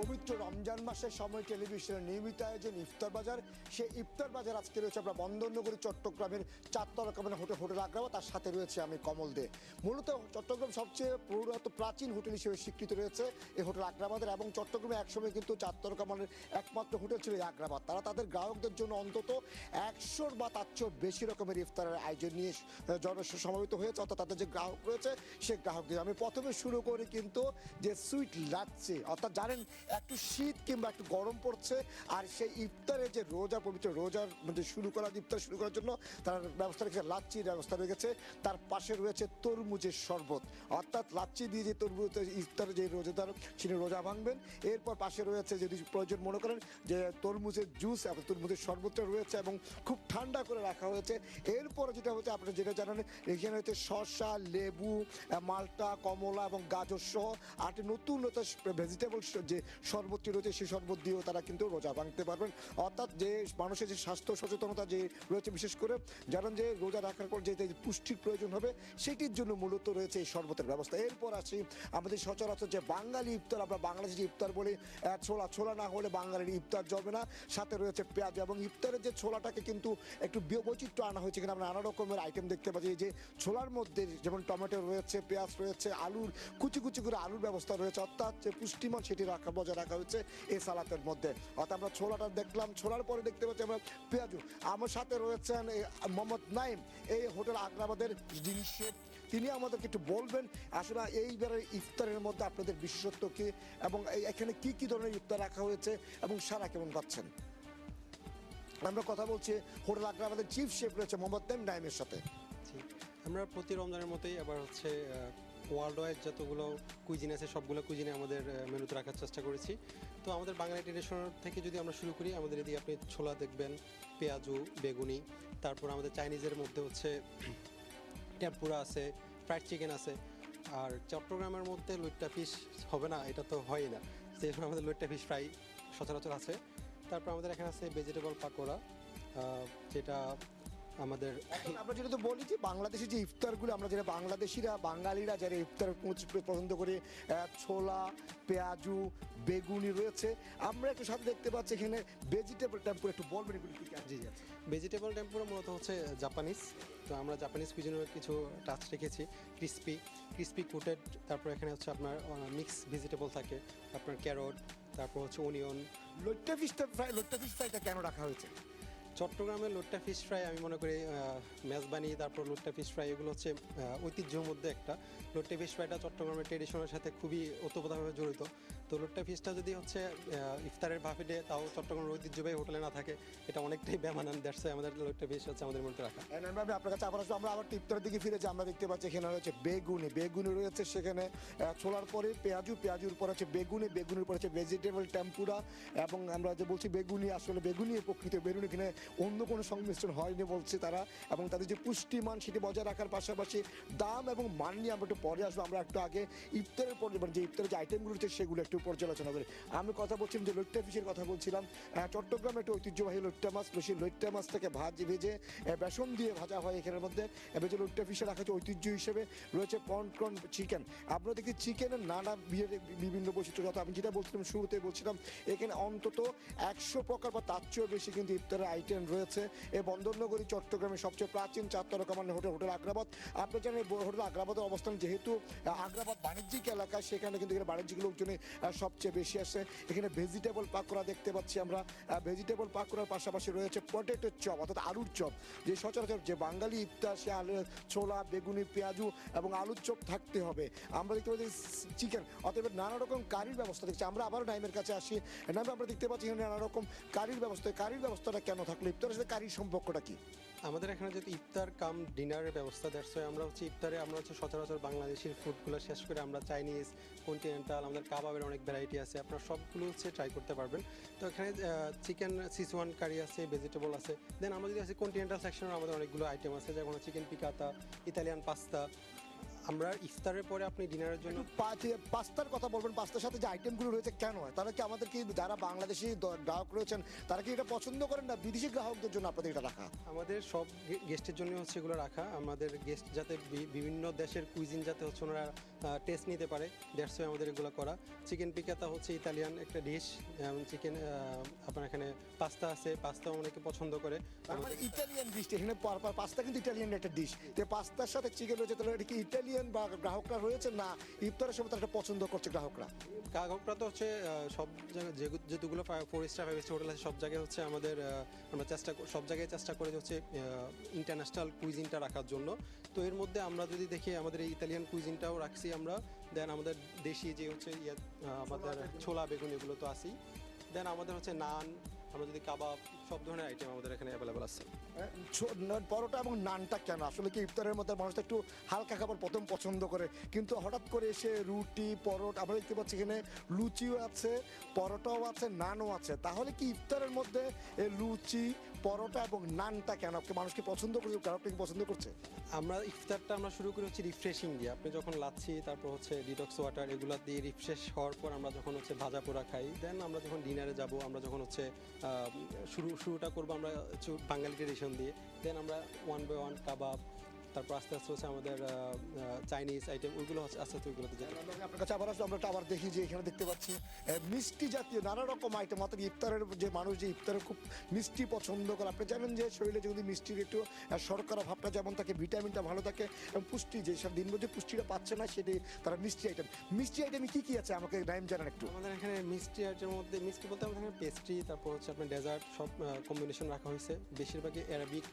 পবিত্র রমজান মাসের সময় টেলিভিশনের নিয়মিত আয়োজন ইফতার বাজার। সেই ইফতার বাজার আজকে রয়েছে আমরা বন্দরনগরী চট্টগ্রামের ৪ তারকা হোটেল আগ্রাবা, তার সাথে রয়েছে আমি কমল দে। মূলত চট্টগ্রাম সবচেয়ে প্রাচীন হোটেল হিসেবে স্বীকৃত রয়েছে এই হোটেল আগ্রাবাদের, এবং চট্টগ্রামে একসময় কিন্তু ৪ তারকা মানের একমাত্র হোটেল ছিল এই আগ্রাবাদ। তারা তাদের গ্রাহকদের জন্য অন্তত ১০০ বা তার চেয়েও বেশি রকমের ইফতারের আয়োজন নিয়ে সমবেত হয়েছে, অর্থাৎ তাদের যে গ্রাহক রয়েছে সেই গ্রাহকদের। আমি প্রথমে শুরু করি কিন্তু যে সুইট লাচ্ছি, অর্থাৎ জানেন একটু শীত কিংবা একটু গরম পড়ছে, আর সেই ইফতারে যে রোজা পবিত্র রোজার মধ্যে ইফতার শুরু করার জন্য তার ব্যবস্থা রেখেছে, লাচ্ছির ব্যবস্থা রেখেছে। তার পাশে রয়েছে তরমুজের শরবত, অর্থাৎ লাচ্ছি দিয়ে যে তরমুজ ইফতারে যে রোজাদার তিনি রোজা ভাঙবেন। এরপর পাশে রয়েছে যদি প্রয়োজন মনে করেন যে তরমুজের জুস এবং তরমুজের শরবতটা রয়েছে এবং খুব ঠান্ডা করে রাখা হয়েছে। এরপরে যেটা হচ্ছে আপনারা যেটা জানেন এখানে হচ্ছে শসা, লেবু, মালটা, কমলা এবং গাজর সহ 8টি নতুন ভেজিটেবল যে শরবতটি রয়েছে সেই শরবত দিয়েও তারা কিন্তু রোজা ভাঙতে পারবেন। অর্থাৎ যে মানুষের যে স্বাস্থ্য সচেতনতা যে রয়েছে, বিশেষ করে জানেন যে রোজা রাখার পর যে পুষ্টির প্রয়োজন হবে সেটির জন্য মূলত রয়েছে এই শরবতের ব্যবস্থা। এরপর আসি আমাদের সচরাচর যে বাঙালি ইফতার, আমরা বাংলাদেশি যে ইফতার বলি, ছোলা না হলে বাঙালির ইফতার জমে না। সাথে রয়েছে পেঁয়াজ, এবং ইফতারের যে ছোলাটাকে কিন্তু একটু বৈচিত্র্য আনা হয়েছে। এখানে আমরা নানা রকমের আইটেম দেখতে পাচ্ছি, যে ছোলার মধ্যে যেমন টমেটো রয়েছে, পেঁয়াজ রয়েছে, আলুর কুচি করে আলুর ব্যবস্থা রয়েছে, অর্থাৎ যে পুষ্টিমান সেটি বজায় রাখা হয়েছে এই সালাতের মধ্যে। অর্থাৎ আমরা ছোলাটা দেখলাম, ছোলার পরে দেখতে পাচ্ছি আমরা পেঁয়াজু। আমার সাথে রয়েছেন মোহাম্মদ নাইম, এই হোটেল আগ্রাবাদের যিনি শেফ, তিনি আমাদেরকে একটু বলবেন আসলে এইবারের ইফতারের মধ্যে আপনাদের বিশেষত্ব কী, এবং এখানে কি কি ধরনের ইফতার রাখা হয়েছে এবং সারা কেমন পাচ্ছেন। আমরা কথা বলছি হোটেল আগ্রাবাদের চিফ শেফ রয়েছে মোহাম্মদ নাইমের সাথে। আমরা প্রতি রমজানের মতোই আবার হচ্ছে ওয়ার্ল্ড ওয়াইড যতগুলো কুইজিন আছে সবগুলো কুইজিনে আমাদের মেনুতে রাখার চেষ্টা করেছি। তো আমাদের বাঙালি ট্রেডিশনাল থেকে যদি আমরা শুরু করি, আমাদের এদিকে আপনি ছোলা দেখবেন, পেঁয়াজু, বেগুনি, তারপর আমাদের চাইনিজের মধ্যে হচ্ছে টেম্পুরা আছে, ফ্রাইড চিকেন আছে। আর চট্টগ্রামের মধ্যে লইট্টা ফিশ হবে না, এটা তো হয়ই না, সেই জন্য আমাদের লইট্টা ফিশ ফ্রাই সচরাচর আছে। তারপর আমাদের এখানে আছে ভেজিটেবল পাকোড়া, যেটা আমাদের আমরা যেটা তো বলি যে বাংলাদেশি যে ইফতারগুলো, আমরা যারা বাঙালিরা যারা ইফতার পছন্দ করি, ছোলা, পেঁয়াজু, বেগুনি রয়েছে। আমরা একটু সাথে দেখতে পাচ্ছি এখানে ভেজিটেবল টেম্পুরা, একটু বলবেন এগুলো কি আছে? ভেজিটেবল টেম্পুরা মূলত হচ্ছে জাপানিজ। তো আমরা জাপানিজ কুইজিনের কিছু টাচ রেখেছি, ক্রিসপি কুটেড। তারপর এখানে হচ্ছে আপনার মিক্স ভেজিটেবল থাকে, আপনার ক্যারট, তারপর হচ্ছে অনিয়ন। লইট্টা ফিশ ফ্রাইটা কেন রাখা হয়েছে? চট্টগ্রামের লোট্টা ফিশ ফ্রাই আমি মনে করি মেজবানি, তারপর লোট্টা ফিশ ফ্রাই, এগুলো হচ্ছে ঐতিহ্যের মধ্যে একটা। লোট্টা ফিশ ফ্রাইটা চট্টগ্রামের ট্রেডিশনের সাথে খুবই ওতপ্রোতভাবে জড়িত। তো লোট্টা ফিশটা যদি হচ্ছে ইফতারের ভাফিডে তাও চট্টগ্রামের ঐতিহ্যবাহী হোটেলে না থাকে, এটা অনেকটাই বেমানান। দ্যাটস আমাদের লোট্টা ফিশ হচ্ছে আমাদের মধ্যে রাখা। আমি আপনার কাছে আবার আসবো। আমরা আবার ইফতারের দিকে ফিরে যাই। আমরা দেখতে পাচ্ছি এখানে রয়েছে বেগুনি রয়েছে, সেখানে ছোলার পরে পেঁয়াজুর পর হচ্ছে বেগুনির পর হচ্ছে ভেজিটেবল টেম্পুরা, এবং আমরা যে বলছি বেগুনি, আসলে বেগুনি প্রকৃত বেগুনি, এখানে অন্য কোনো সংমিশ্রণ হয়নি বলছে তারা, এবং তাদের যে পুষ্টিমান সেটি বজায় রাখার পাশাপাশি দাম এবং মান নিয়ে আমরা একটু পরে আসবো। আমরা একটু আগে ইফতারের পর যে ইফতারের যে আইটেমগুলো রয়েছে সেগুলো একটু পর্যালোচনা করি। আমি কথা বলছিলাম যে লইট্টা ফিশের কথা বলছিলাম। চট্টগ্রামে একটা ঐতিহ্যবাহী লইট্টা মাছ, বেশি লইট্টা মাছটাকে ভেজে বেসন দিয়ে ভাজা হয় এখানের মধ্যে। এবার যে লইট্টা ফিশে রাখা হচ্ছে ঐতিহ্য হিসেবে রয়েছে পর্ন চিকেন। আপনারা দেখি চিকেনের নানা বিভিন্ন বৈশিষ্ট্য, যত আমি যেটা বলছিলাম শুরুতে বলছিলাম, এখানে অন্তত 100 প্রকার বা তার চেয়েও বেশি কিন্তু ইফতারের আইটেম রয়েছে। এই বন্দরনগরী চট্টগ্রামের সবচেয়ে প্রাচীন 4 তারকা মানের হোটেল আগ্রাবাদ। আপনি জানেন হোটেল আগ্রাবাদের অবস্থান যেহেতু আগ্রাবাদ বাণিজ্যিক এলাকা, সেখানে কিন্তু এখানে বাণিজ্যিক লোকজনে সবচেয়ে বেশি আসে। এখানে ভেজিটেবল পাকোড়া দেখতে পাচ্ছি আমরা। ভেজিটেবল পাকোড়ার পাশাপাশি রয়েছে পটেটো চপ, অর্থাৎ আলুর চপ, যে সচরাচর যে বাঙালি ইফতার সে ছোলা, বেগুনি, পেঁয়াজু এবং আলুর চপ থাকতে হবে। আমরা দেখতে পাচ্ছি চিকেন, অতএব নানা রকম কারির ব্যবস্থা দেখছি। আমরা আবারও নাইমের কাছে আসি। নাইমে আমরা দেখতে পাচ্ছি এখানে নানা রকম কারির ব্যবস্থাটা কেন থাকলো? ইফতারের সাথে কারির সম্পর্কটা কি? আমাদের এখানে যেহেতু ইফতার কাম ডিনারের ব্যবস্থা, দ্যাটস ওয়াই আমরা হচ্ছে ইফতারে আমরা হচ্ছে সচরাচর বাংলাদেশের ফুডগুলো শেষ করে আমরা চাইনিজ, কন্টিনেন্টাল, আমাদের কাবাবের অনেক ভ্যারাইটি আছে, আপনারা সবগুলো হচ্ছে ট্রাই করতে পারবেন। তো এখানে চিকেন সিজওয়ান কারি আছে, ভেজিটেবল আছে। দেন আমরা যদি আছে কন্টিনেন্টাল সেকশনের আমাদের অনেকগুলো আইটেম আছে, যেমন চিকেন পিকাতা, ইতালিয়ান পাস্তা, আমরা ইফতারের পরে আপনি ডিনারের জন্য পাস্তার কথা বলবেন, পাস্তার সাথে যে আইটেমগুলো রয়েছে কেন হয়, তাহলে কি আমাদের কি যারা বাংলাদেশি গ্রাহক রয়েছেন তারা কি এটা পছন্দ করেন না বিদেশি গ্রাহকদের জন্য আপনাদের এটা রাখা? আমাদের সব গেস্টের জন্য হচ্ছে এগুলো রাখা, আমাদের গেস্ট যাতে বিভিন্ন দেশের কুইজিন যাতে হচ্ছে ওনারা টেস্ট নিতে পারে, দ্যাটস ওয়াই আমাদের এগুলো করা। চিকেন পিকাতা হচ্ছে ইতালিয়ান একটা ডিশ, চিকেন আপনার এখানে পাস্তা আছে, পাস্তাও অনেকে পছন্দ করে। ইটালিয়ান ডিশ, এখানে পাস্তা কিন্তু ইটালিয়ান একটা ডিশ, তো পাস্তার সাথে চিকেন রয়েছে, তাহলে এটা কি ইটালিয়ান বা গ্রাহকরা রয়েছে না ইফতারের সময় তারা এটা পছন্দ করছে গ্রাহকরা? গ্রাহকরা তো হচ্ছে সব জায়গায় যেগুলো 4 স্টার 5 স্টার হোটেল আছে সব জায়গায় হচ্ছে আমাদের আমরা সব জায়গায় চেষ্টা করে হচ্ছে ইন্টারন্যাশনাল কুইজিনটা রাখার জন্য। তো এর মধ্যে আমরা যদি দেখি আমাদের এই ইতালিয়ান কুইজিনটাও রাখছি আমরা, দেন আমাদের দেশি যে হচ্ছে আমাদের ছোলা বেগুন এগুলো তো আছেই, দেন আমাদের হচ্ছে নান, আমরা যদি কাবাব, সব ধরনের আইটেম আমাদের এখানে অ্যাভেলেবল আছে। পরোটা এবং নানটা কেন? আসলে কি ইফতারের মধ্যে মানুষ তো একটু হালকা খাবার প্রথম পছন্দ করে, কিন্তু হঠাৎ করে এসে রুটি পরোটা আমরা দেখতে পাচ্ছি এখানে লুচিও আছে, পরোটাও আছে, নানও আছে, তাহলে কি ইফতারের মধ্যে এই লুচি পরোটা এবং নানটা কেন মানুষ কি পছন্দ করছে, গ্রাহকটা কি পছন্দ করছে? আমরা ইফতারটা আমরা শুরু করি হচ্ছে রিফ্রেশিং দিয়ে, আপনি যখন লাচ্ছি তারপর হচ্ছে ডিটক্স ওয়াটার এগুলো দিয়ে রিফ্রেশ হওয়ার পর আমরা যখন হচ্ছে ভাজা পোড়া খাই, দেন আমরা যখন ডিনারে যাব, আমরা যখন হচ্ছে শুরুটা করবো আমরা বাঙালি ট্রেডিশন দিয়ে, দেন আমরা 1 বাই 1 কাবাব, তারপর আস্তে আস্তে হচ্ছে আমাদের চাইনিজ আইটেম ওইগুলো হচ্ছে আস্তে আস্তে ওইগুলোতে যেতে। আপনার কাছে আবার আসলে আমরা আবার দেখি যে এখানে দেখতে পাচ্ছি মিষ্টি জাতীয় নানা রকম আইটেম, অর্থাৎ ইফতারের যে মানুষ যে ইফতারে খুব মিষ্টি পছন্দ করে, আপনি জানেন যে শরীরে যদি মিষ্টির একটু শর্করা ভাবটা যেমন থাকে, ভিটামিনটা ভালো থাকে এবং পুষ্টি যে সব দিন যে পুষ্টিটা পাচ্ছে না সেটি তারা মিষ্টি আইটেমে কি কি আছে আমাকে নাম জানান একটু। আমাদের এখানে মিষ্টি আইটেমের মধ্যে মিষ্টি বলতে আমাদের এখানে পেস্ট্রি, তারপর হচ্ছে আপনার ডেজার্ট সব কম্বিনেশন রাখা হয়েছে, বেশিরভাগই অ্যারাবিক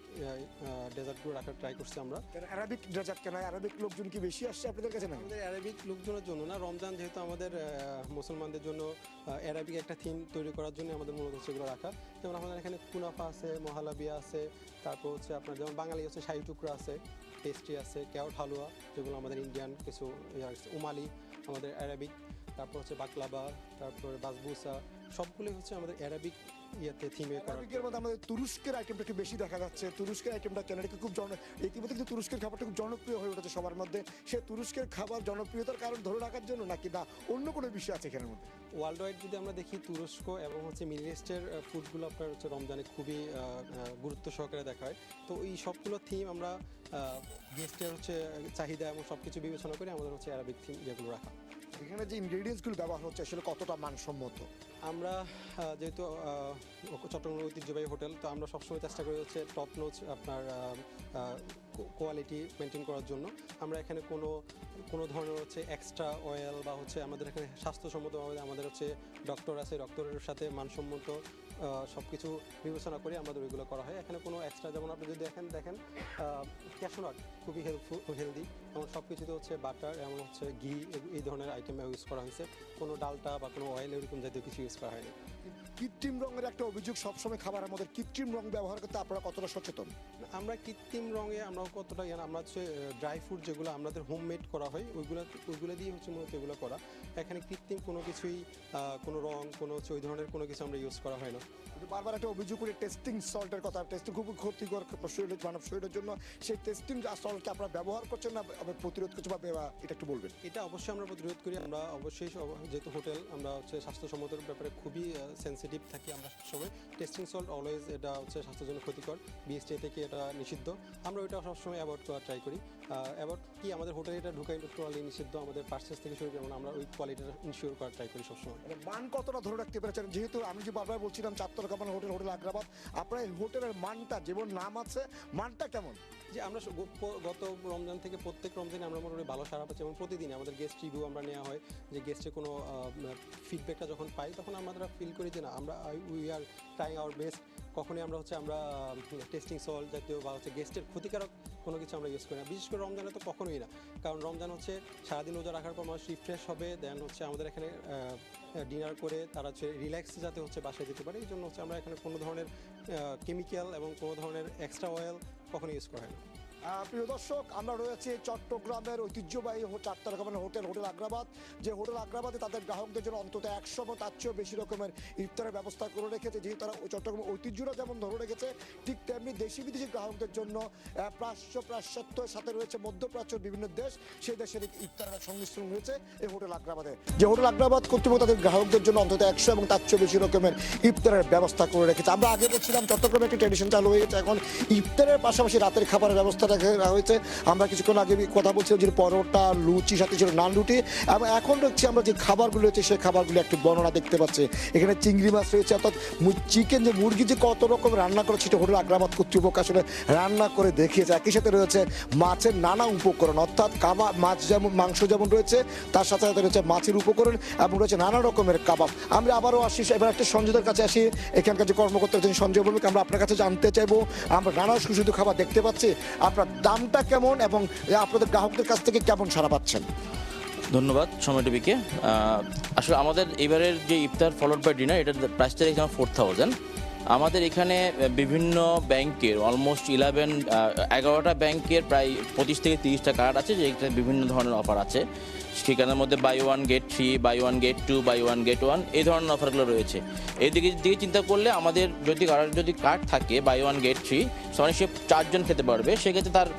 ডেজার্টগুলো রাখার ট্রাই করছি আমরা। অ্যারাবিক ডেজার্ট কেন? অ্যারাবিক লোকজন কি বেশি আসছে আপনাদের কাছে? না, আমাদের অ্যারাবিক লোকজনের জন্য না, রমজান যেহেতু আমাদের মুসলমানদের জন্য অ্যারাবিক একটা থিম তৈরি করার জন্য আমাদের মূলত হচ্ছে এগুলো রাখা। যেমন আমাদের এখানে কুনাফা আছে, মহালাবিয়া আছে, তারপর হচ্ছে আপনার যেমন বাঙালি হচ্ছে শাহী টুকরা আছে, পেস্ট্রি আছে, ক্যাওট হালুয়া যেগুলো আমাদের ইন্ডিয়ান কিছু উমালি, আমাদের অ্যারাবিক, তারপর হচ্ছে বাকলাবা, তারপর বাসবুসা, সবগুলোই হচ্ছে আমাদের অ্যারাবিক ইয়েতে থিমে করা। অ্যারাবিকের মধ্যে আমাদের তুরস্কের আইটেমটা একটু বেশি দেখা যাচ্ছে, তুরস্কের আইটেমটা কেন? এটা খুব ইতিমধ্যে কিন্তু তুরস্কের খাবারটা খুব জনপ্রিয় হয়ে উঠেছে সবার মধ্যে, সে তুরস্কের খাবার জনপ্রিয়তার কারণ ধরে রাখার জন্য নাকি না অন্য কোনো বিষয় আছে এখানের মধ্যে? ওয়ার্ল্ড ওয়াইড যদি আমরা দেখি তুরস্ক এবং হচ্ছে মিডল ইস্টের ফুডগুলো আপনার হচ্ছে রমজানে খুবই গুরুত্ব সহকারে দেখা হয়। তো এই সবগুলো থিম আমরা গেস্টের হচ্ছে চাহিদা এবং সব কিছু বিবেচনা করে আমাদের হচ্ছে অ্যারাবিক থিম যেগুলো রাখা। এখানে যে ইনগ্রেডিয়েন্টসগুলো ব্যবহার হচ্ছে আসলে কতটা মানসম্মত? আমরা যেহেতু চট্টগ্রাম ঐতিহ্যবাহী হোটেল, তো আমরা সবসময় চেষ্টা করি হচ্ছে টপ নোচ আপনার কোয়ালিটি মেনটেন করার জন্য। আমরা এখানে কোনো ধরনের হচ্ছে এক্সট্রা অয়েল বা হচ্ছে আমাদের এখানে স্বাস্থ্যসম্মতভাবে আমাদের হচ্ছে ডক্টর আছে, ডক্টরের সাথে মানসম্মত সব কিছু বিবেচনা করে আমাদের ওইগুলো করা হয়। এখানে কোনো এক্সট্রা, যেমন আপনি যদি দেখেন ক্যাশনাট খুবই হেলদি, এবং সব কিছুতে হচ্ছে বাটার এবং হচ্ছে ঘি এই ধরনের আইটেম ইউজ করা হয়েছে, কোনো ডালটা বা কোনো অয়েল এরকম জাতীয় কিছু ইউজ করা হয়নি। কৃত্রিম রঙের একটা অভিযোগ সবসময় খাবারের মধ্যে, কৃত্রিম রং ব্যবহার করতে আপনারা কতটা সচেতন? আমরা কৃত্রিম রঙে আমরা কতটা আমরা হচ্ছে ড্রাই ফ্রুট যেগুলো আমাদের হোমমেড করা হয় ওইগুলো দিয়ে হচ্ছে মূলত এগুলো করা। এখানে কৃত্রিম কোনো কিছুই কোনো রং কোনো হচ্ছে ওই ধরনের কোনো কিছু আমরা ইউজ করা হয় না। বারবার একটা অভিযোগ করে টেস্টিং সল্টের কথা, টেস্টিং খুব ক্ষতিকর শরীরের মানব শরীরের জন্য, সেই টেস্টিং সল্টকে আপনারা ব্যবহার করছেন না প্রতিরোধ করছে বা এটা একটু বলবেন? এটা অবশ্যই আমরা প্রতিরোধ করি। আমরা অবশ্যই যেহেতু হোটেল আমরা হচ্ছে স্বাস্থ্যসম্মতের ব্যাপারে খুবই সেন্সিটিভ থাকি আমরা সবসময়। টেস্টিং সল্ট অলওয়েজ এটা হচ্ছে স্বাস্থ্যের জন্য ক্ষতিকর, বিএসটিআই থেকে এটা নিষিদ্ধ, আমরা ওইটা সবসময় অ্যাভয়েড করার ট্রাই করি। অ্যাভয়েড কি আমাদের হোটেলে এটা ঢুকাই টোটালি নিষিদ্ধ, আমাদের পার্সেস থেকে শুরু করে আমরা ওই কোয়ালিটিটা ইনশিওর করার ট্রাই করি সবসময়। মান কতটা ধরে রাখতে পেরেছেন? যেহেতু আমি যে বারবার বলছিলাম চারতরকামান হোটেল আগ্রাবাদ, আপনার এই হোটেলের মানটা যেমন নাম আছে, মানটা কেমন? যে আমরা গত রমজান থেকে প্রত্যেক রমজানে আমরা মোটামুটি ভালো সারা পাচ্ছি, এবং প্রতিদিন আমাদের গেস্ট রিভিউ আমরা নেওয়া হয়, যে গেস্টের কোনো ফিডব্যাকটা যখন পাই তখন আমরা ফিল করি যে না আমরা we are trying our best. কখনই আমরা হচ্ছে আমরা টেস্টিং সল্ট জাতীয় বা হচ্ছে গেস্টের ক্ষতিকারক কোনো কিছু আমরা ইউজ করি না, বিশেষ করে রমজানে তো কখনোই না। কারণ রমজান হচ্ছে সারাদিন রোজা রাখার পর মানুষ রিফ্রেশ হবে, দেন হচ্ছে আমাদের এখানে ডিনার করে তারা হচ্ছে রিল্যাক্স যাতে হচ্ছে বাসায় যেতে পারে, এই জন্য হচ্ছে আমরা এখানে কোনো ধরনের কেমিক্যাল এবং কোনো ধরনের এক্সট্রা অয়েল কখনো ইউজ করা হয় না। প্রিয় দর্শক, আমরা রয়েছে চট্টগ্রামের ঐতিহ্যবাহী চারতরকামান হোটেল আগ্রাবাদ, যে হোটেল আগ্রাবাদে তাদের গ্রাহকদের জন্য অন্তত 100 তার চেয়েও বেশি রকমের ইফতারের ব্যবস্থা করে রেখেছে। যেহেতু তারা চট্টগ্রামের ঐতিহ্যটা যেমন ধরে রেখেছে, ঠিক তেমনি তেমনি দেশি বিদেশি গ্রাহকদের জন্য পাশ্চাত্যের সাথে রয়েছে মধ্যপ্রাচ্যের বিভিন্ন দেশ, সেই দেশের ইফতারের সংমিশ্রণ রয়েছে এই হোটেল আগ্রাবাদে। যে হোটেল আগ্রাবাদ কর্তৃপক্ষ তাদের গ্রাহকদের জন্য অন্তত 100 এবং তার চেয়ে বেশি রকমের ইফতারের ব্যবস্থা করে রেখেছে। আমরা আগে বলছিলাম চট্টগ্রামে একটি ট্রেডিশন চালু হয়ে গেছে, এখন ইফতারের পাশাপাশি রাতের খাবারের ব্যবস্থা রাখা হয়েছে। আমরা কিছুক্ষণ আগে কথা বলছিলাম যে পরোটা, লুচি, সাথে ছিল নান রুটি, এবং এখন হচ্ছে আমরা যে খাবারগুলো রয়েছে সেই খাবারগুলো একটু বর্ণনা দেখতে পাচ্ছি। এখানে চিংড়ি মাছ রয়েছে, অর্থাৎ চিকেন, যে মুরগি যে কত রকম রান্না করেছে সেটা হোটেল আগ্রাবাদ কর্তৃপক্ষ আসলে রান্না করে দেখিয়েছে। একই সাথে রয়েছে মাছের নানা উপকরণ, অর্থাৎ কাবাব, মাছ যেমন মাংস যেমন রয়েছে তার সাথে সাথে রয়েছে মাছের উপকরণ এবং রয়েছে নানা রকমের কাবাব। আমরা আবারও আসি, এবার একটা সঞ্জয়দের কাছে আসি, এখানকার যে কর্মকর্তা রয়েছেন সঞ্জয় বলুক, আমরা আপনার কাছে জানতে চাইবো, আমরা নানা সুস্বাদু খাবার দেখতে পাচ্ছি, আপনার দামটা কেমন এবং আপনাদের গ্রাহকদের কাছ থেকে কেমন সাড়া পাচ্ছেন? ধন্যবাদ সময় টিভিকে। আসলে আমাদের এবারের যে ইফতার ফলোড বাই ডিনার, এটার প্রাইসটা রেখেছে 4000। আমাদের এখানে বিভিন্ন ব্যাংকের অলমোস্ট 11টা ব্যাংকের প্রায় 25 থেকে 30টা কার্ড আছে, যেটা বিভিন্ন ধরনের অফার আছে। সেখানের মধ্যে buy 1 get 3, buy 1 get 2, buy 1 get 1, এই ধরনের অফারগুলো রয়েছে। এই দিকে চিন্তা করলে আমাদের যদি কার্ড থাকে বাই 1 গেট 3, মানে সে 4 জন খেতে পারবে, সেক্ষেত্রে তার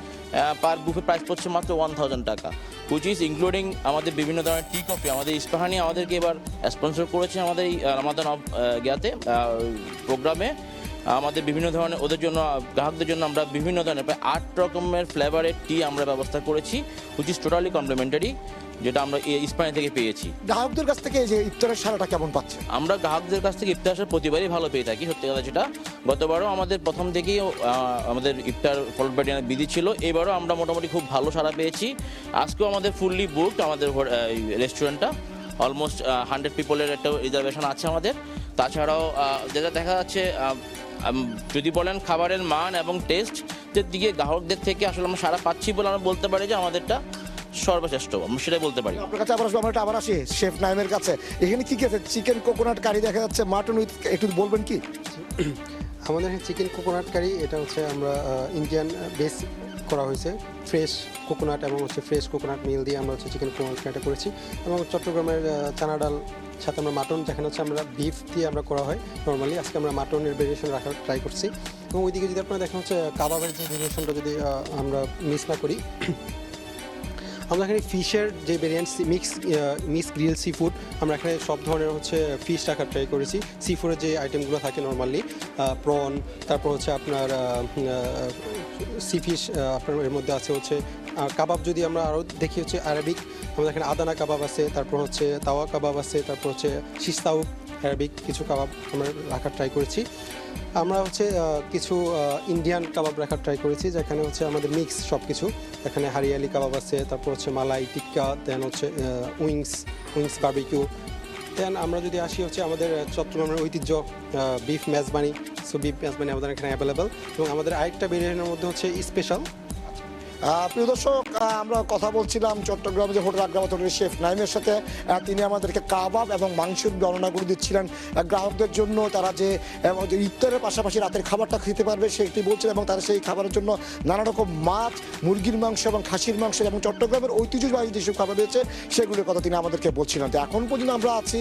পার বুফে প্রাইস পড়ছে মাত্র 1000 টাকা, হুইচ ইজ ইনক্লুডিং আমাদের বিভিন্ন ধরনের টি কফি। আমাদের ইস্পাহানি আমাদেরকে এবার স্পন্সর করেছে আমাদের এই রামাদান প্রোগ্রামে। আমাদের বিভিন্ন ধরনের ওদের জন্য, গ্রাহকদের জন্য আমরা বিভিন্ন ধরনের প্রায় 8 রকমের ফ্লেভারের টি আমরা ব্যবস্থা করেছি, হুইচ ইজ টোটালি কমপ্লিমেন্টারি, যেটা আমরা ইস্পাহানি থেকে পেয়েছি। গ্রাহকদের কাছ থেকে এই যে ইফতারের সারাটা কেমন পাচ্ছে? আমরা গ্রাহকদের কাছ থেকে ইফতার প্রতিবারই ভালো পেয়ে থাকি, সত্যি কথা যেটা। গতবারও আমাদের প্রথম থেকেই আমাদের ইফতার ফলোড বাই ডিনার বিধি ছিল, এবারও আমরা মোটামুটি খুব ভালো সাড়া পেয়েছি। আজকেও আমাদের ফুললি বুকড আমাদের রেস্টুরেন্টটা, অলমোস্ট 100 পিপলের একটা রিজার্ভেশন আছে আমাদের। তাছাড়াও যেটা দেখা যাচ্ছে, যদি বলেন খাবারের মান এবং টেস্টের দিকে গ্রাহকদের থেকে আসলে আমরা সাড়া পাচ্ছি বলে আমরা বলতে পারি যে আমাদেরটা সর্বশ্রেষ্ঠ, আমরা সেটাই বলতে পারি। আপনার কাছে আবার আসি শেফ নাইমের কাছে। এখানে কি কি আছে? চিকেন কোকোনাট কারি দেখা যাচ্ছে, মাটন উইথ, একটু বলবেন কি? আমাদের চিকেন কোকোনাট কারি, এটা হচ্ছে আমরা ইন্ডিয়ান বেস করা হয়েছে, ফ্রেশ কোকোনাট এবং ফ্রেশ কোকোনাট মিল দিয়ে আমরা চিকেন কোকোনাট কারিটা করেছি। এবং চট্টগ্রামের চানা ডাল সাথে আমরা মাটন, যেখানে আমরা বিফ দিয়ে আমরা করা হয় নর্মালি, আজকে আমরা মাটনের ভেরিয়েশন রাখার ট্রাই করছি। এবং ওইদিকে যদি আপনারা দেখেন কাবাবের যে ভেরিয়েশনটা যদি আমরা মিস না করি, আমরা এখানে ফিশের যে variant mix grill sea food, আমরা এখানে সব ধরনের ফিশ রাখার ট্রাই করেছি। সি ফুডের যে আইটেমগুলো থাকে নর্মালি, প্রন, তারপর আপনার সি ফিশ, আপনার এর মধ্যে আছে কাবাব। যদি আমরা আরও দেখি আরবিক, আমাদের এখানে আদানা কাবাব আছে, তারপর তাওয়া কাবাব আছে, তারপর শিস্তাউ আরবিক কিছু কাবাব আমরা রাখার ট্রাই করেছি। আমরা কিছু ইন্ডিয়ান কাবাব রাখার ট্রাই করেছি, যেখানে আমাদের মিক্স সব কিছু। এখানে হারিয়ালি কাবাব আছে, তারপর মালাই টিক্কা, দেন উইংস বারবিকিউ। দেন আমরা যদি আসি আমাদের চট্টগ্রামের ঐতিহ্য beef Mezbani, so beef Mezbani আমাদের এখানে অ্যাভেলেবেল। এবং আমাদের আরেকটা ভেরিয়েন্টের মধ্যে স্পেশাল। প্রিয় দর্শক, আমরা কথা বলছিলাম চট্টগ্রামে যে হোটেল আগ্রাবাদ হোটেলের শেফ নাইমের সাথে। তিনি আমাদেরকে কাবাব এবং মাংসের বর্ণনাগুলো দিচ্ছিলেন গ্রাহকদের জন্য, তারা যে ইফতারের পাশাপাশি রাতের খাবারটা খেতে পারবে সেটি বলছিলেন, এবং তারা সেই খাবারের জন্য নানা রকম মাছ, মুরগির মাংস এবং খাসির মাংস এবং চট্টগ্রামের ঐতিহ্যবাহী যেসব খাবার রয়েছে সেগুলোর কথা তিনি আমাদেরকে বলছিলেন। তো এখন পর্যন্ত আমরা আছি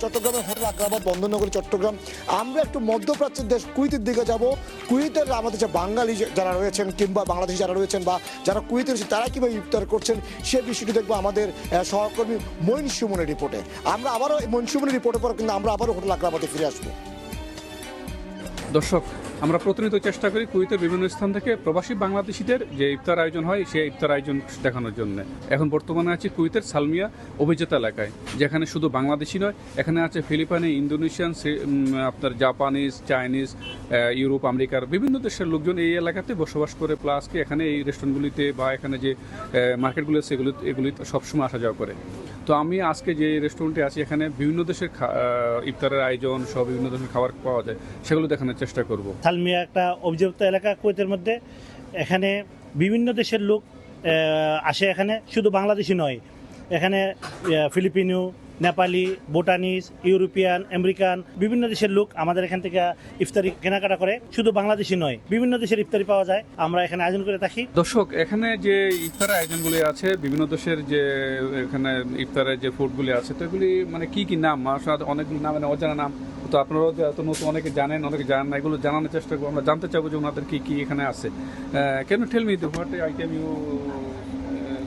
চট্টগ্রামের হোটেল আগ্রাবাদ, বন্দরনগরী চট্টগ্রাম। আমরা একটু মধ্যপ্রাচ্যের দেশ কুয়েতের দিকে যাব। কুয়েতের আমাদের যে বাঙালি যারা রয়েছেন কিংবা বাংলাদেশি যারা রয়েছেন বা যারা কুয়েতে রয়েছেন তারা কীভাবে ইফতার করছেন সে বিষয়টি দেখবো আমাদের সহকর্মী মঈন সুমনের রিপোর্টে। আমরা আবারও মঈন সুমনের রিপোর্টের পর কিন্তু আমরা আবারও হোটেল আগ্রাবাদে ফিরে আসবো। দর্শক, আমরা প্রতিনিয়ত চেষ্টা করি কুয়েতের বিভিন্ন স্থান থেকে প্রবাসী বাংলাদেশিদের যে ইফতার আয়োজন হয় সেই ইফতার আয়োজন দেখানোর জন্য। এখন বর্তমানে আছি কুয়েতের সালমিয়া অভিজাত এলাকায়, যেখানে শুধু বাংলাদেশি নয়, এখানে আছে ফিলিপাইনি, ইন্দোনেশিয়ান, আপনার জাপানিজ, চাইনিজ, ইউরোপ, আমেরিকার বিভিন্ন দেশের লোকজন এই এলাকাতে বসবাস করে। প্লাস কি এখানে এই রেস্টুরেন্টগুলিতে বা এখানে যে মার্কেটগুলো আছে এগুলি সবসময় আসা যাওয়া করে। তো আমি আজকে যে রেস্টুরেন্টে আছি, এখানে বিভিন্ন দেশের ইফতারের আয়োজন সব বিভিন্ন ধরনের খাবার পাওয়া যায়, সেগুলো দেখানোর চেষ্টা করব। সালমিয়া একটা অভিজাত এলাকা কুয়েতের মধ্যে, এখানে বিভিন্ন দেশের লোক আসে। এখানে শুধু বাংলাদেশি নয়, এখানে Filipino, Nepali, Bhutanese, European, American বিভিন্ন দেশের লোক আমাদের এখান থেকে ইফতারি কেনাকাটা করে। শুধু বাংলাদেশি নয়, বিভিন্ন দেশের ইফতারি পাওয়া যায়, আমরা এখানে আয়োজন করে থাকি। দর্শক, এখানে যে ইফতারের আয়োজনগুলি আছে, বিভিন্ন দেশের যে এখানে ইফতারের যে ফুডগুলি আছে, তো এগুলি মানে কি কি নাম, আসলে অনেক নাম, মানে অজানা নাম, তো আপনারাও এত নতুন, অনেকে জানেন অনেকে জানেন না, এগুলো জানানোর চেষ্টা করবো। আমরা জানতে চাইবো যে ওনাদের কি কি এখানে আছে। Can you tell me what item you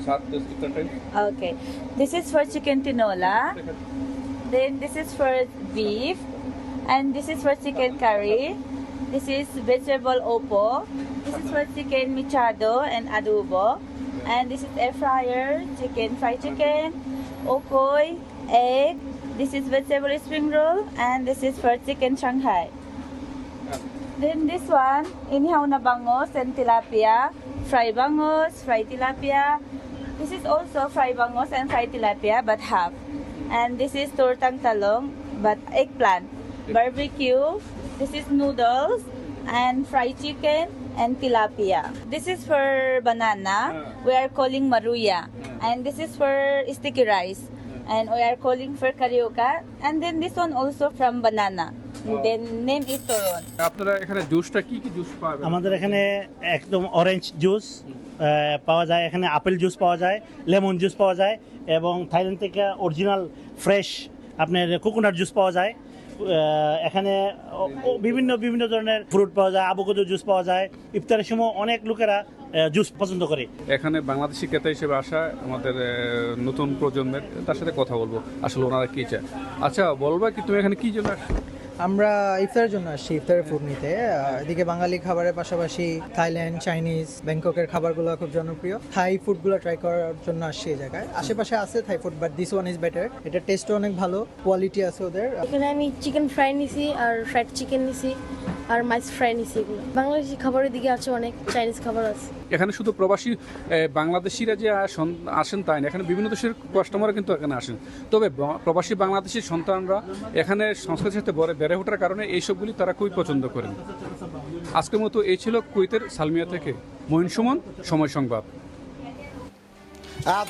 serve this iftar time? Okay, this is for chicken tinola, then this is for beef, and this is for chicken curry, this is vegetable opo, this is for chicken michado and adobo, and this is air fryer, fried chicken, okoy, egg, this is vegetable spring roll, and this is for chicken Shanghai. Then this one, inihaw na bangos and tilapia, fried bangos, fried tilapia. This is also fried bangos and fried tilapia, but half. And this is tortang talong, but eggplant. Barbecue. This is noodles and fried chicken and tilapia. This is for banana. We are calling maruya. And this is for sticky rice. And we are calling for carioca. And then this one also from banana. Then name it Toron. আপনারা এখানে জুসটা কি কি juice পাবেন? আমাদের এখানে একদম orange juice পাওয়া যায়, এখানে আপেল জুস পাওয়া যায়, লেমন জুস পাওয়া যায়, এবং থাইল্যান্ড থেকে অরিজিনাল ফ্রেশ আপনার কোকোনাট জুস পাওয়া যায়। এখানে বিভিন্ন বিভিন্ন ধরনের ফ্রুট পাওয়া যায়, আভোকাডো জুস পাওয়া যায়। ইফতারের সময় অনেক লোকেরা জুস পছন্দ করে। এখানে বাংলাদেশি ক্রেতা হিসেবে আসা আমাদের নতুন প্রজন্মের, তার সাথে কথা বলবো আসলে ওনারা কি চায়। আচ্ছা, বলবা কি তুমি এখানে কি জন্য আসছো? আমরা ইফতারের জন্য আসছি, ইফতারের ফুড নিতে। এদিকে বাঙালি খাবারের পাশাপাশি থাইল্যান্ড, চাইনিজ, ব্যাংককের খাবারগুলো খুব জনপ্রিয়। থাই ফুডগুলো ট্রাই করার জন্য আসছি এই জায়গায়। আশেপাশে আছে Thai food, but this one is better. এটা টেস্টও অনেক ভালো, কোয়ালিটি আছে ওদের। এখানে আমি চিকেন ফ্রাই নিছি, আর ফ্রাইড চিকেন নিছি, আর মাছ ফ্রাই নিছি। এগুলো বাংলাদেশি খাবারের দিকে আছে, অনেক চাইনিজ খাবার আছে। এখানে শুধু প্রবাসী বাংলাদেশিরা যে আসেন তাই না, এখানে বিভিন্ন দেশের কাস্টমাররা কিন্তু এখানে আসেন। তবে প্রবাসী বাংলাদেশি সন্তানরা এখানে সংস্কৃতির সাথে বেড়ে ওঠার কারণে এইসবগুলি তারা খুবই পছন্দ করেন। আজকের মতো এই ছিল কুয়েতের সালমিয়া থেকে মঈন সুমন, সময় সংবাদ।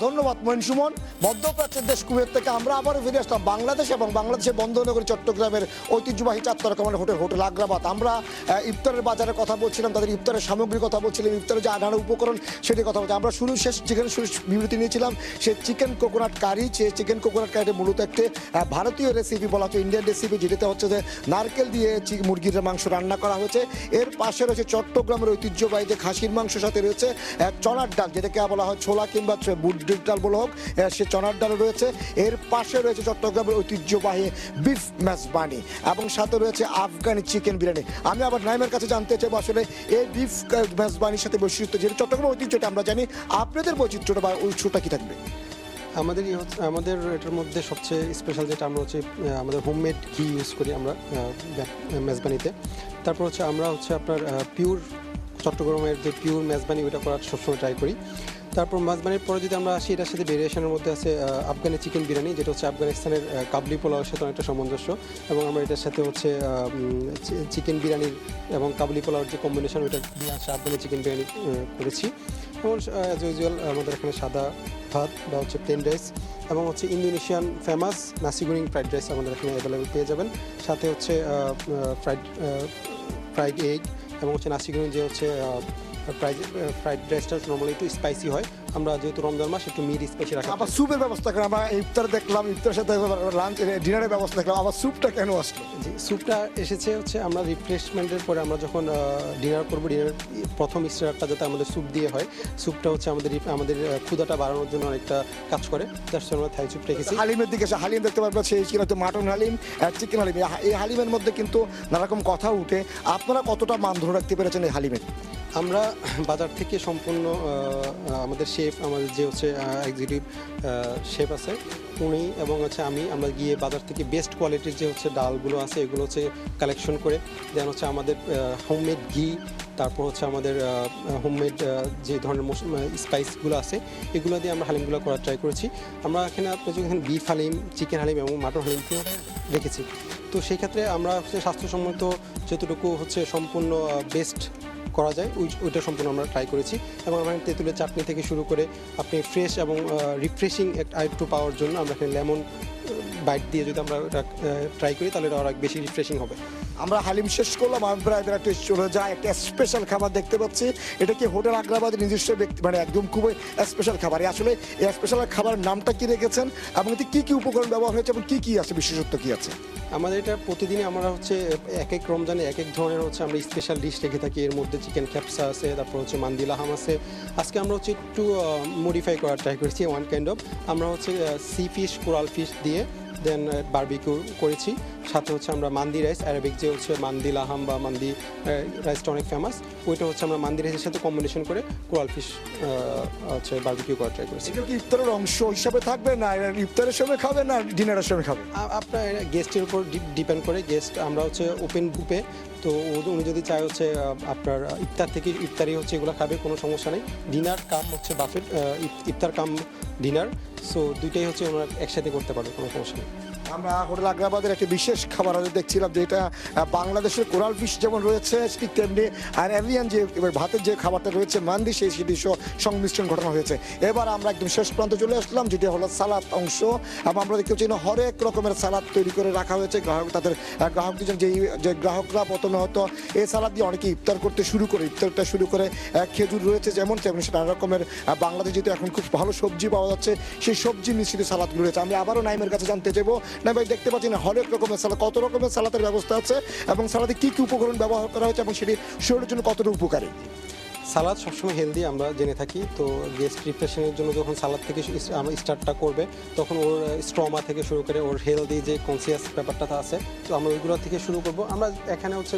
ধন্যবাদ মঈন সুমন। মধ্যপ্রাচ্যের দেশ কুয়েত থেকে আমরা আবারও ফিরে আসলাম বাংলাদেশ এবং বাংলাদেশের বন্দরনগরী চট্টগ্রামের ঐতিহ্যবাহী 4 তারকা হোটেল আগ্রাবাদ। আমরা ইফতারের বাজারের কথা বলছিলাম, তাদের ইফতারের সামগ্রীর কথা বলছিলাম, ইফতারের যে আনাড়া উপকরণ সেটির কথা বলছি। আমরা যেখানে শুরু বিবৃতি নিয়েছিলাম সে চিকেন কোকোনাট কারি। চিকেন কোকোনাট কারিটা মূলত একটি ভারতীয় রেসিপি, বলা হচ্ছে ইন্ডিয়ান রেসিপি, যেটাতে হচ্ছে যে নারকেল দিয়ে মুরগির মাংস রান্না করা হয়েছে। এর পাশে রয়েছে চট্টগ্রামের ঐতিহ্যবাহী যে খাসির মাংসের সাথে রয়েছে চনার ডাল, যেটাকে বলা হয় ছোলা কিংবা বুটের ডাল বলা হোক, সে চনার ডাল রয়েছে। এর পাশে রয়েছে চট্টগ্রামের ঐতিহ্যবাহী বিফ মেজবানি এবং সাথে রয়েছে আফগানি চিকেন বিরিয়ানি। আমি আবার নাইমের কাছে জানতে চাইবো আসলে এই বিফ মেজবানির সাথে বৈশিষ্ট্য, যেটা চট্টগ্রামের ঐতিহ্যটা আমরা জানি, আপনাদের বৈচিত্র্যটা বা ঐতিহ্যটা কি থাকবে? আমাদের এটার মধ্যে সবচেয়ে স্পেশাল যেটা আমরা হচ্ছে আমাদের হোমমেড ঘি ইউজ করি আমরা মেজবানিতে। তারপর হচ্ছে আমরা হচ্ছে আপনার পিওর চট্টগ্রামের যে পিওর মেজবানি ওইটা করার সবসময় ট্রাই করি। তারপর মেজবানির পরে যদি আমরা আসি, এটার সাথে ভেরিয়েশনের মধ্যে আছে আফগানি চিকেন বিরিয়ানি, যেটা হচ্ছে আফগানিস্তানের কাবলি পোলাওয়ের সাথে অনেকটা সামঞ্জস্য, এবং আমরা এটার সাথে হচ্ছে চিকেন বিরিয়ানির এবং কাবলি পোলাওর যে কম্বিনেশন ওইটা দিয়ে আছে আফগানি চিকেন বিরিয়ানি করেছি। এবং অ্যাজ ইউজুয়াল আমাদের এখানে সাদা ভাত বা হচ্ছে প্লেন রাইস এবং হচ্ছে ইন্দোনেশিয়ান ফেমাস নাসি গোরিং ফ্রাইড রাইস আমাদের এখানে অ্যাভেলেবেল পেয়ে যাবেন। সাথে হচ্ছে ফ্রাইড এগ এবং হচ্ছে নাসি গোরিং যে হচ্ছে ফ্রাইড রাইসটা নর্মালি একটু স্পাইসি হয়। আমরা যেহেতু রমজান মাস একটু মিট স্পাইসি রাখি। আবার স্যুপের ব্যবস্থা করেন, আমরা ইফতার দেখলাম, ইফতারের সাথে লাঞ্চ ডিনারের ব্যবস্থা দেখলাম, আবার স্যুপটা কেন আসলো? স্যুপটা এসেছে হচ্ছে আমরা রিফ্রেশমেন্টের পরে আমরা যখন ডিনার করবো, ডিনারের প্রথম স্টার্টটা যাতে আমাদের স্যুপ দিয়ে হয়, স্যুপটা হচ্ছে আমাদের ক্ষুদাটা বাড়ানোর জন্য অনেকটা কাজ করে। তার জন্য আমরা থাই স্যুপ রেখেছি। হালিমের দিকে এসে হালিম দেখতে পারবো, সেই ছিল হচ্ছে মাটন হালিম আর চিকেন হালিম। এই হালিমের মধ্যে কিন্তু নানারকম কথা উঠে, আপনারা কতটা মান ধরে রাখতে পেরেছেন এই হালিমের? আমরা বাজার থেকে সম্পূর্ণ আমাদের শেফ, আমাদের যে হচ্ছে এক্সিকিউটিভ শেফ আছে উনি এবং হচ্ছে আমরা গিয়ে বাজার থেকে বেস্ট কোয়ালিটির যে হচ্ছে ডালগুলো আছে এগুলো হচ্ছে কালেকশন করে দেন হচ্ছে আমাদের হোমমেড ঘি, তারপর হচ্ছে আমাদের হোমমেড যে ধরনের স্পাইসগুলো আছে এগুলো দিয়ে আমরা হালিমগুলো করার ট্রাই করেছি। আমরা এখানে যখন বিফ হালিম, চিকেন হালিম এবং মাটন হালিমকেও রেখেছি। তো সেই ক্ষেত্রে আমরা হচ্ছে স্বাস্থ্যসম্মত যতটুকু হচ্ছে সম্পূর্ণ বেস্ট করা যায় ওইটা সম্পূর্ণ আমরা ট্রাই করেছি। এবং আমরা তেঁতুলের চাটনি থেকে শুরু করে আপনি ফ্রেশ এবং রিফ্রেশিং একটু পাওয়ার জন্য আমরা এখানে লেমন বাইট দিয়ে যদি আমরা এটা ট্রাই করি তাহলে এটা অনেক বেশি রিফ্রেশিং হবে। আমরা হালিম শেষ করলাম, আমি প্রায় একটু চলে যায় একটা স্পেশাল খাবার দেখতে পাচ্ছি। এটা কি হোটেল আগ্রাবাদের নিজস্ব মানে একদম খুবই স্পেশাল খাবার। আসলে এই স্পেশাল খাবারের নামটা কি রেখেছেন এবং এতে কি কি উপকরণ ব্যবহার হয়েছে এবং কি কি আছে, বিশেষত্ব কি আছে? আমাদের এটা প্রতিদিনই আমরা হচ্ছে এক এক রমজানে এক এক ধরনের হচ্ছে আমরা স্পেশাল ডিশ রেখে থাকি। এর মধ্যে চিকেন ক্যাপসা আছে, তারপর হচ্ছে মান্দি লাহাম আছে। আজকে আমরা হচ্ছে একটু মডিফাই করার ট্রাই করেছি ওয়ান কাইন্ড অফ। আমরা হচ্ছে সি ফিশ, কোরাল ফিশ দিয়ে দেন বারবিকিউ করেছি। সাথে হচ্ছে আমরা মান্দি রাইস, অ্যারাবিক যে হচ্ছে মান্দি লাহাম বা মান্দি রাইসটা অনেক ফেমাস, ওইটা হচ্ছে আমরা মান্দি রাইসের সাথে কম্বিনেশন করে কোরাল ফিশ হচ্ছে বারবিকিউ করার ট্রাই করেছি। এটা কি ইফতারের অংশ হিসাবে থাকবে না ইফতারের সময় খাবে না ডিনারের সময় খাবে? আপনার গেস্টের উপর ডিপেন্ড করে। গেস্ট আমরা হচ্ছে ওপেন বুফে, তো উনি যদি চায় হচ্ছে আপনার ইফতার থেকে ইফতারি হচ্ছে এগুলো খাবে, কোনো সমস্যা নেই। ডিনার কাম হচ্ছে বাফেট, ইফতার কাম ডিনার, সো দুইটাই হচ্ছে ওনারা একসাথে করতে পারবে, কোনো সমস্যা নেই। আমরা হোটেল আগ্রাবাদের একটি বিশেষ খাবার দেখছিলাম, যেটা বাংলাদেশের কোরাল ফিশ যেমন রয়েছে ঠিক তেমনি আর এলিয়ান যে এবার ভাতের যে খাবারটা রয়েছে মান্দি, সেই দৃশ্য সংমিশ্রণ ঘটানো হয়েছে। এবার আমরা একদম শেষ প্রান্তে চলে আসলাম, যেটা হলো সালাদ অংশ। এবং আমরা দেখতে পাচ্ছি হরেক রকমের সালাদ তৈরি করে রাখা হয়েছে। গ্রাহকদের যে গ্রাহকরা প্রথমে হয়তো এই সালাদ দিয়ে অনেকে ইফতার করতে শুরু করে, ইফতারটা শুরু করে খেজুর রয়েছে যেমন তেমনি নানা রকমের বাংলাদেশে যেহেতু এখন খুব ভালো সবজি পাওয়া যাচ্ছে, সেই সবজি মিশ্রিত সালাদগুলো রয়েছে। আমরা আবারও নাইমের কাছে জানতে চাইবো, না ভাই দেখতে পাচ্ছি না হরেক রকমের সালাদ, কত রকমের সালাদের ব্যবস্থা আছে এবং সালাদে কি কি উপকরণ ব্যবহার করা হয়েছে এবং সেটি শরীরের জন্য কতটা উপকারী? সালাদ সবসময় হেলদি আমরা জেনে থাকি। তো গেস্ট রিফ্রেশনের জন্য যখন সালাদ থেকে আমরা স্টার্টটা করবে, তখন ওর স্ট্রমা থেকে শুরু করে ওর হেলদি যে কনসিয়াস ব্যাপারটা আছে, তো আমরা ওইগুলো থেকে শুরু করব। আমরা এখানে হচ্ছে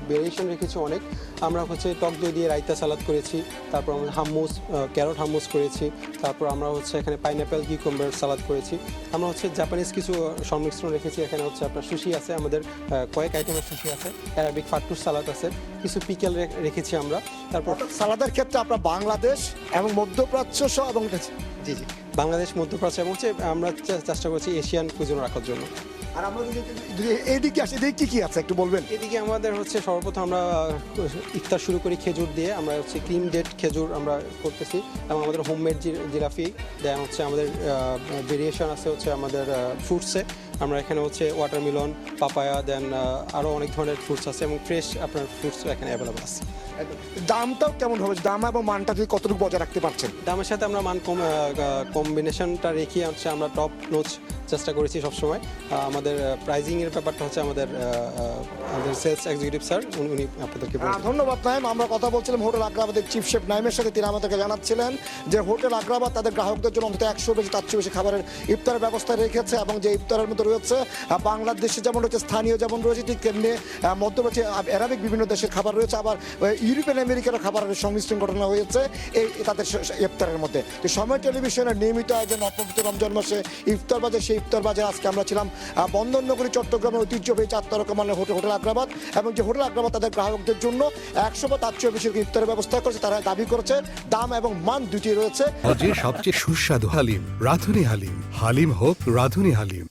ভেরিয়েশন রেখেছি অনেক। আমরা হচ্ছে টক দই দিয়ে রায়তা সালাদ করেছি, তারপর আমরা হাম্মুস, ক্যারট হাম্মুস করেছি, তারপর আমরা হচ্ছে এখানে পাইনঅ্যাপেল কিউকাম্বার সালাদ করেছি। আমরা হচ্ছে জাপানিজ কিছু সংমিশ্রণ রেখেছি। এখানে হচ্ছে আপনার সুশি আছে, আমাদের কয়েক আইটেমের সুশি আছে, অ্যারাবিক ফাট্টুস সালাদ আছে, কিছু পিকেল রেখেছি আমরা। তারপর সালাদের ক্ষেত্রে আপনার বাংলাদেশ এবং মধ্যপ্রাচ্য সহ এবং জি বাংলাদেশ, মধ্যপ্রাচ্য এবং হচ্ছে আমরা চেষ্টা করছি এশিয়ান কুইজিন রাখার জন্য। আর আমরা যদি এইদিকে আসি, এদিকে কি আছে একটু বলবেন? এদিকে আমাদের হচ্ছে সর্বপ্রথম আমরা ইফতার শুরু করি খেজুর দিয়ে। আমরা হচ্ছে ক্রিম ডেট খেজুর আমরা করতেছি এবং আমাদের হোমমেড জিলাফি, দেন হচ্ছে আমাদের ভেরিয়েশন আছে হচ্ছে আমাদের ফ্রুটসে। আমরা এখানে হচ্ছে ওয়াটারমেলন, পাপায়া, দেন আরও অনেক ধরনের ফ্রুটস আছে এবং ফ্রেশ আপনার ফ্রুটস এখানে অ্যাভেলেবল আছে। দামটাও কেমন হবে, দাম এবং মানটা যদি কতটুকু বজায় রাখতে পারছেন? দামের সাথে আমরা মান কম্বিনেশনটা রেখে হচ্ছে আমরা টপ নোচ চেষ্টা করেছি সবসময়। আমাদের প্রাইজিংয়ের ব্যাপারটা হচ্ছে আমাদের সেলস এক্সিকিউটিভ স্যার উনি আপনাদেরকে বলবেন। ধন্যবাদ নাইম। আমরা কথা বলছিলাম হোটেল আগ্রাবাদের চিফ শেফ নাইমের সাথে। তিনি আমাদেরকে জানাচ্ছিলেন যে হোটেল আগ্রাবাদ তাদের গ্রাহকদের জন্য অন্তত 100 বেশি, তার চেয়ে বেশি খাবারের ইফতারের ব্যবস্থা রেখেছে এবং যে ইফতারের মধ্যে রয়েছে বাংলাদেশে যেমন রয়েছে, স্থানীয় যেমন রয়েছে, ঠিক তেমনি মধ্যপ্রাচ্যে অ্যারাবিক বিভিন্ন দেশের খাবার রয়েছে, আবার ইউরোপিয়ান আমেরিকার খাবারের সংমিশ্রণ ঘটনা হয়েছে এই তাদের ইফতারের মধ্যে। তো সময় টেলিভিশনের নিয়মিত আয়োজন অপবিত্র রমজান মাসে ইফতার বাজার, সেই ইফতার বাজার আজকে আমরা ছিলাম বন্দরনগরী চট্টগ্রামের ঐতিহ্যবাহী 4 তারকা মানের হোটেল আগ্রাবাদ। এবং যে হোটেল আগ্রাবাদ তাদের গ্রাহকদের জন্য 100 বা তার চেয়ে বেশি ইফতারের ব্যবস্থা করেছে। তারা দাবি করেছে দাম এবং মান দুটি রয়েছে। সবচেয়ে সুস্বাদু হালিম রাঁধুনি হালিম, হালিম হোক রাঁধুনি হালিম।